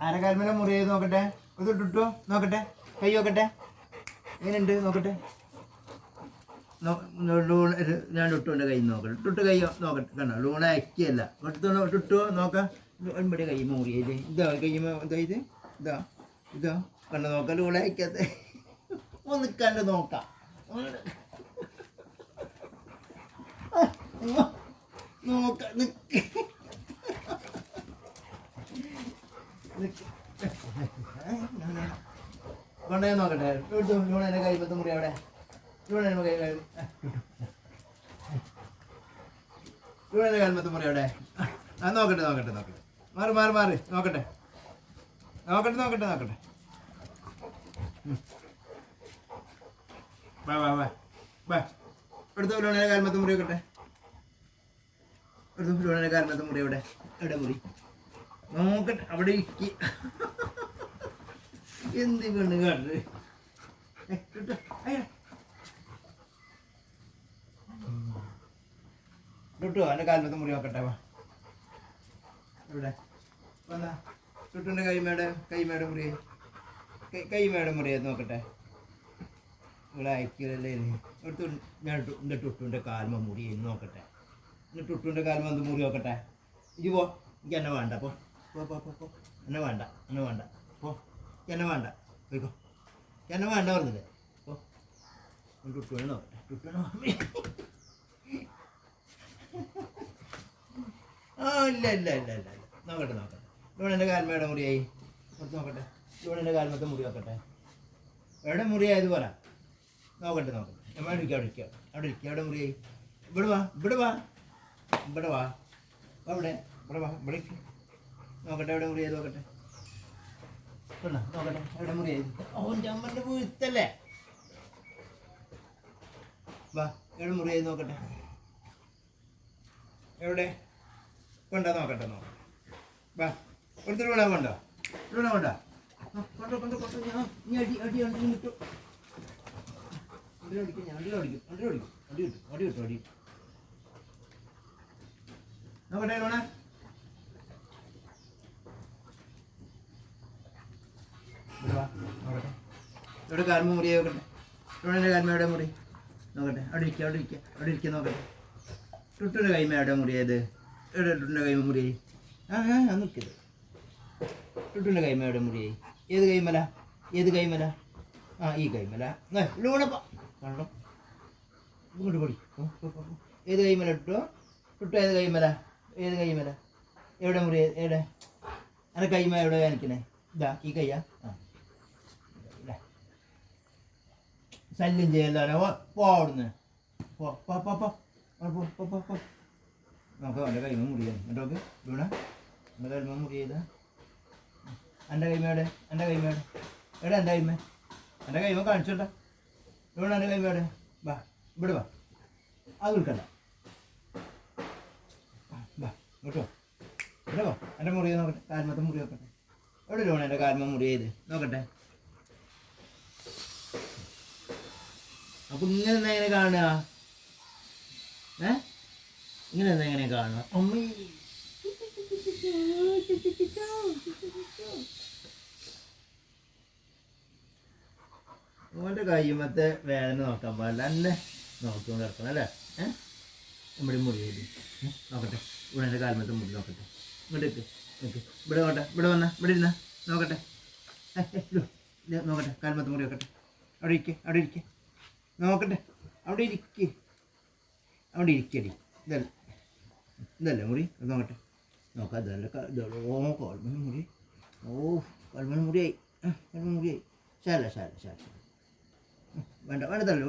ആനക്കാൽമേലെ മുറി ചെയ്ത് നോക്കട്ടെ. ഇത് ഇട്ടോ നോക്കട്ടെ, കൈ നോക്കട്ടെ എങ്ങനെയുണ്ട് നോക്കട്ടെ. ഞാൻ ടുട്ടുവിൻ്റെ കൈ നോക്കട്ടെ. ടുട്ട് കൈ നോക്കട്ടെ, കണ്ടോ ലൂണ അക്കിയല്ല. ടുട്ടോ നോക്കാം. ഇവിടെ കൈ മുറിയത് ഇതാ കൈമ ഇതാ ഇത് ഇതാ ഇതാ കണ്ടോ നോക്കാം. ലൂണ അയക്കാത്ത ഒന്ന് കണ്ട് നോക്കാം. നോക്കാം നിക്ക് കൊണ്ടേ നോക്കട്ടെ. ലൂണേൻ്റെ കൈമത്തെ മുറി അവിടെ. ലൂണേൻ്റെ കാൽമത്തെ മുറി അവിടെ. ആ നോക്കട്ടെ നോക്കട്ടെ നോക്കട്ടെ. മാറി മാറി മാറി നോക്കട്ടെ നോക്കട്ടെ നോക്കട്ടെ നോക്കട്ടെ. വാ വാ വാ വാ എടുത്തു. ലൂണേൻ്റെ കാൽമത്തെ മുറി നോക്കട്ടെ. എടുത്തു. ലൂണേൻ്റെ കാൽമത്തെ മുറി എവിടെ? എവിടെ മുറി നോക്കട്ടെ. അവിടെ ഇരിക്കി എന്ത് പെണ്ണ് കാട്ട്. ടുട്ടു എൻ്റെ കാൽമത്തെ മുറി നോക്കട്ടെ. വാ ഇവിടെ വന്നാ ടുട്ടുൻ്റെ കൈമേടെ മുറി കൈമേടെ മുറി നോക്കട്ടെ. ഇവിടെ അയക്കില്ലല്ലേ എടുത്തു. ഞാൻ എൻ്റെ ടുട്ടുൻ്റെ കാൽമ മുറി നോക്കട്ടെ. എൻ്റെ ടുട്ടുൻ്റെ കാൽമ എന്ത് മുറി നോക്കട്ടെ. ഇത് പോ, എനിക്ക് എന്നെ വേണ്ട. പോ പോ പോ പോ പോ എന്നെ വേണ്ട, എന്നെ വേണ്ട. പോ എന്നെ വേണ്ട, പോയിക്കോ. എന്നെ വേണ്ട പറഞ്ഞില്ലേ. പോ ടുട്ടുവിനെ നോക്കട്ടെ. ടുട്ടുവിനെ ആ ഇല്ല ഇല്ല ഇല്ല ഇല്ല ഇല്ല നോക്കട്ടെ നോക്കട്ടെ. ലൂണേൻ്റെ കാൽമയുടെ മുറിയായി കുറച്ച് നോക്കട്ടെ. ലൂണേൻ്റെ കാൽമത്തെ മുറി നോക്കട്ടെ. എവിടെ മുറിയായത് പറ നോക്കട്ടെ നോക്കട്ടെ. ഞാൻ അവിടെ ഇരിക്കുക അവിടെ ഇരിക്കുക അവിടെ ഇരിക്കുക. എവിടെ മുറിയായി? ഇവിടെ വാ ഇവിടെ വാ ഇവിടെ വാ അവിടെ ഇവിടെ വാ ഇവിടെ നോക്കട്ടെ. എവിടെ മുറിയായത് നോക്കട്ടെ. നോക്കട്ടെ എവിടെ മുറിയായത്. ഓൻ്റെ അമ്മൻ്റെ വീഴ്ത്തല്ലേ. വാ എവിടെ മുറിയായത് നോക്കട്ടെ. എവിടെ കൊണ്ടാ നോക്കട്ടെ നോക്കട്ടെ. വാ കൊടുത്തിട്ട് വേണം കൊണ്ടോ ഇവിടെ കൊണ്ടോ കൊണ്ടോ കൊണ്ടോ കൊണ്ടോ. ഞാൻ നീ അടി അടി അടി കിട്ടും. അടി അടിക്കും ഞാൻ. അടി അടിക്കും അടി അടിക്കും അടി കിട്ടും അടി കിട്ടും അടി നോക്കട്ടെ. ലോണ നോക്കട്ടെ. ഇവിടെ കാൽമ മുറി നോക്കട്ടെ. ലോണേൻ്റെ കാൽമ എവിടെ മുറി നോക്കട്ടെ. അവിടെ ഇരിക്കുക അവിടെ ഇരിക്കുക അവിടെ ഇരിക്കുക നോക്കട്ടെ. ടുട്ടുൻ്റെ കൈമ എവിടെ മുറിയത്? എവിടെ ടുട്ടിൻ്റെ കൈമ മുറിയായി? ആ നിൽക്കത്. ടുട്ടുൻ്റെ കൈമ എവിടെ മുറിയായി? ഏത് കൈമല ഏത് കൈമല? ആ ഈ കൈമല. ലൂണപ്പ കണ്ടോ ഇങ്ങോട്ട് പൊടി. ഏത് കൈമല ടുട്ടോ? ടുട്ടോ ഏത് കൈമല ഏത് കൈമല? എവിടെ മുറി എവിടെ? എൻ്റെ കൈമ എവിടെ വേനിക്കണേ? ഇതാ ഈ കയ്യാ. ആ ശല്യം ചെയ്യല്ലോ. പോടുന്ന് പോ പോ പോ പോ പോ പോ പോ. നോക്കാം എൻ്റെ കൈമ മുറിയാണ്. എന്നിട്ടോക്ക് ഇവിടെ എൻ്റെ കൈമ മുറി ചെയ്താ. എൻ്റെ കൈമയുടെ എൻ്റെ കൈമയുടെ എവിടെ? എൻ്റെ കൈമ എൻ്റെ കൈമ കാണിച്ചോട്ടെ. ഇവിടെ എൻ്റെ കൈമയുടെ. വാ ഇവിടെ വാ. അത് വിൽക്കണ്ട. വാ കേട്ടോ ഇവിടെ വാ. എൻ്റെ മുറി നോക്കട്ടെ. കാൽമത്തെ മുറി നോക്കട്ടെ. എവിടെ ലോണ എൻ്റെ കാൽമ മുറി ചെയ്ത് നോക്കട്ടെ. അപ്പം ഇങ്ങനെ എന്താ എങ്ങനെ കാണുക? ഇങ്ങനെ എന്താ എങ്ങനെ കാണുക? അമ്മ ഓൻ്റെ കയ്യുമത്തെ വേദന നോക്കാൻ പാടില്ല. എന്നെ നോക്കിക്കൊണ്ട് കിടക്കണം അല്ലേ. നമ്മുടെ മുറി ചെയ്ത് നോക്കട്ടെ. ഇവിടെ എൻ്റെ കാൽമത്തെ മുറി നോക്കട്ടെ. ഇങ്ങോട്ടേക്ക് നോക്ക്. ഇവിടെ നോട്ടെ. ഇവിടെ വന്ന ഇവിടെ ഇരുന്ന നോക്കട്ടെ. നോക്കട്ടെ കാൽമത്തെ മുറി നോക്കട്ടെ. അവിടെ ഇരിക്കുക അവിടെ ഇരിക്കുക നോക്കട്ടെ. അവിടെ ഇരിക്കുക അവിടെ ഇരിക്കടി. ഇതല്ല ഇതല്ലേ മുറി അത് നോക്കട്ടെ. നോക്കാം ഇതല്ല കാൽമന മുറി. ഓ കാൽമന മുറിയായി കാൽമന മുറിയായി. ശാല ശാല ശാല വേണ്ട വേണ്ടതല്ലോ.